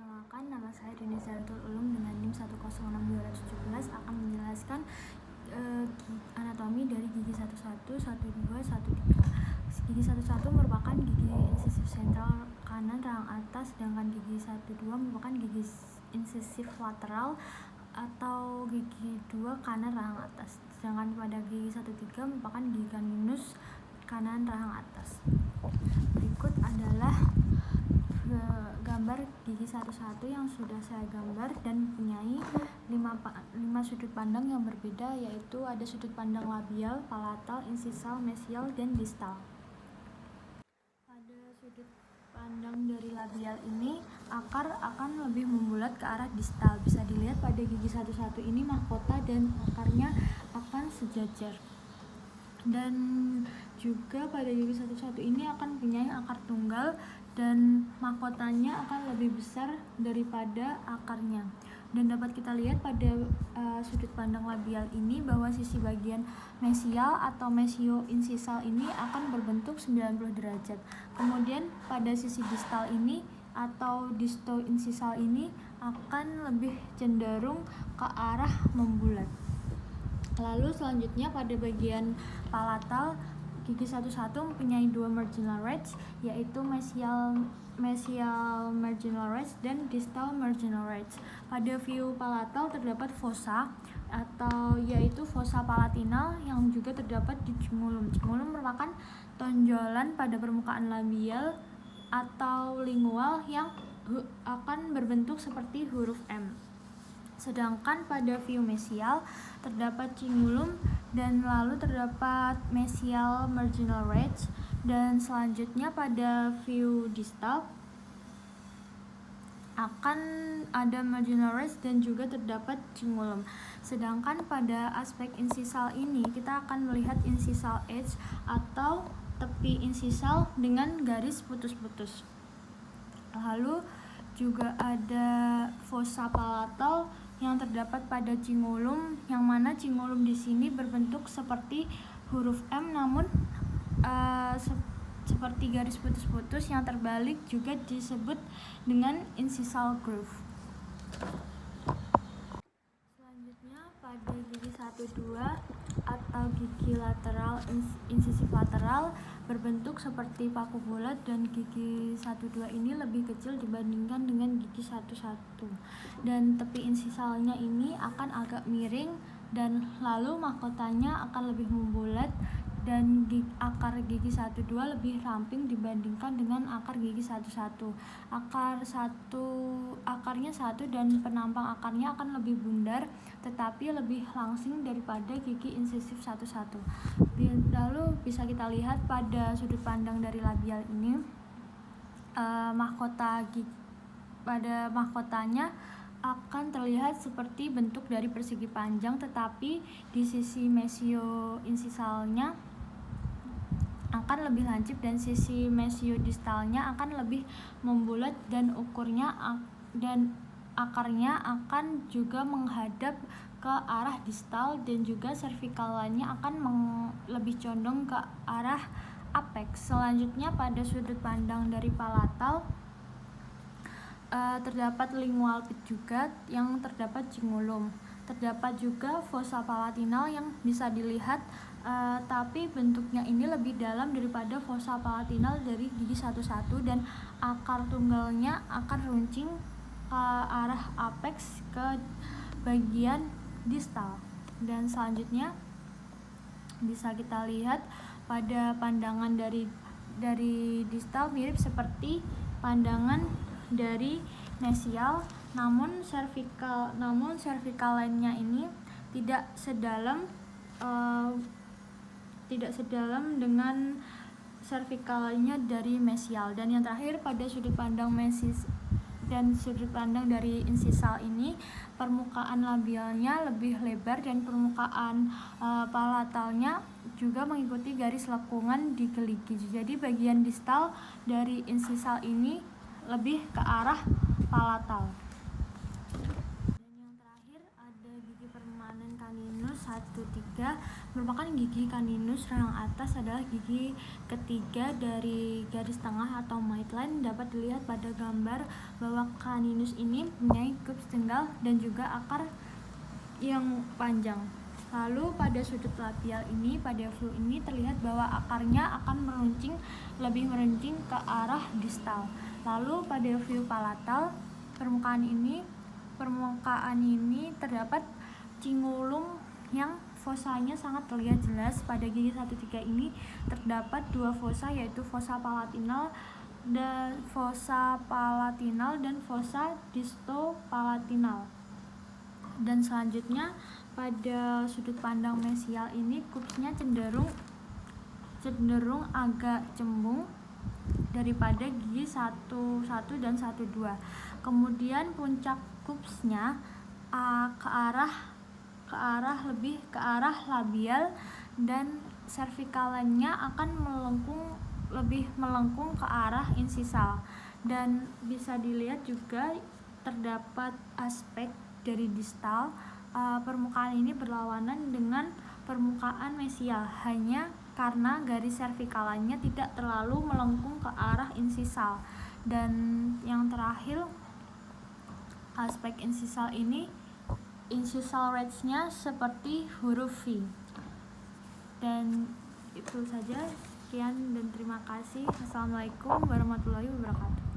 Perkenalkan, nama saya Dini Zaratul Ulum dengan NIM 106217 akan menjelaskan anatomi dari gigi 11, 12, 13. Gigi 11 merupakan gigi insisif sentral kanan rahang atas, sedangkan gigi 12 merupakan gigi insisif lateral atau gigi 2 kanan rahang atas. Sedangkan pada gigi 13 merupakan gigi caninus kanan rahang atas. Berikut adalah gambar gigi 11 yang sudah saya gambar dan mempunyai 5 sudut pandang yang berbeda, yaitu ada sudut pandang labial, palatal, insisal, mesial, dan distal. Pada sudut pandang dari labial ini, akar akan lebih membulat ke arah distal. Bisa dilihat pada gigi 11 ini mahkota dan akarnya akan sejajar. Dan juga pada gigi 11 ini akan punya akar tunggal dan mahkotanya akan lebih besar daripada akarnya. Dan dapat kita lihat pada sudut pandang labial ini bahwa sisi bagian mesial atau mesio-insisal ini akan berbentuk 90 derajat. Kemudian pada sisi distal ini atau disto-insisal ini akan lebih cenderung ke arah membulat. Lalu selanjutnya pada bagian palatal, gigi 11 mempunyai 2 marginal ridge, yaitu mesial marginal ridge dan distal marginal ridge. Pada view palatal terdapat fossa yaitu fossa palatinal yang juga terdapat di cingulum. Cingulum merupakan tonjolan pada permukaan labial atau lingual yang akan berbentuk seperti huruf M. Sedangkan pada view mesial terdapat cingulum dan lalu terdapat mesial marginal ridge, dan selanjutnya pada view distal akan ada marginal ridge dan juga terdapat cingulum. Sedangkan pada aspek insisal ini kita akan melihat insisal edge atau tepi insisal dengan garis putus-putus. Lalu juga ada fossa palatal yang terdapat pada cingulum, yang mana cingulum di sini berbentuk seperti huruf M namun seperti garis putus-putus yang terbalik, juga disebut dengan insisal groove. Selanjutnya pada gigi 12 atau gigi lateral insisif lateral berbentuk seperti paku bulat, dan gigi 12 ini lebih kecil dibandingkan dengan gigi 11. Dan tepi insisalnya ini akan agak miring dan lalu mahkotanya akan lebih membulat, dan akar gigi 12 lebih ramping dibandingkan dengan akar gigi 11. Akarnya satu dan penampang akarnya akan lebih bundar tetapi lebih langsing daripada gigi insisif 11. Lalu bisa kita lihat pada sudut pandang dari labial ini, pada mahkotanya akan terlihat seperti bentuk dari persegi panjang, tetapi di sisi mesio-insisalnya akan lebih lancip dan sisi mesio-distalnya akan lebih membulat, dan akarnya akan juga menghadap ke arah distal, dan juga cervicalannya akan lebih condong ke arah apex. Selanjutnya pada sudut pandang dari palatal terdapat lingual pit juga yang terdapat cingulum. Terdapat juga fossa palatinal yang bisa dilihat, tapi bentuknya ini lebih dalam daripada fossa palatinal dari gigi 11, dan akar tunggalnya akan runcing ke arah apex ke bagian distal. Dan selanjutnya bisa kita lihat pada pandangan dari distal mirip seperti pandangan dari mesial, namun cervical line-nya ini tidak sedalam dengan cervical line-nya dari mesial. Dan yang terakhir pada sudut pandang mesis dan sudut pandang dari insisal ini, permukaan labialnya lebih lebar dan permukaan palatalnya juga mengikuti garis lekungan di geligi. Jadi bagian distal dari insisal ini lebih ke arah palatal. Dan yang terakhir ada gigi permanen caninus 13. merupakan gigi caninus yang atas adalah gigi ketiga dari garis tengah atau midline. Dapat dilihat pada gambar bahwa caninus ini mempunyai cubes tunggal dan juga akar yang panjang. Lalu pada sudut labial ini, pada view ini terlihat bahwa akarnya akan lebih meruncing ke arah distal. Lalu pada view palatal, permukaan ini terdapat cingulum yang fosanya sangat terlihat jelas. Pada gigi 1-3 ini terdapat 2 fosa, yaitu fosa palatinal dan fosa distopalatinal. Dan selanjutnya pada sudut pandang mesial ini cubesnya cenderung agak cembung daripada gigi 1-1 dan 1-2. Kemudian puncak cubesnya lebih ke arah labial, dan cervicalennya akan lebih melengkung ke arah insisal. Dan bisa dilihat juga terdapat aspek dari distal. Permukaan ini berlawanan dengan permukaan mesial hanya karena garis cervicalennya tidak terlalu melengkung ke arah insisal. Dan yang terakhir, aspek insisal ini, incisal ridge-nya seperti huruf V. Dan itu saja, sekian dan terima kasih. Assalamualaikum warahmatullahi wabarakatuh.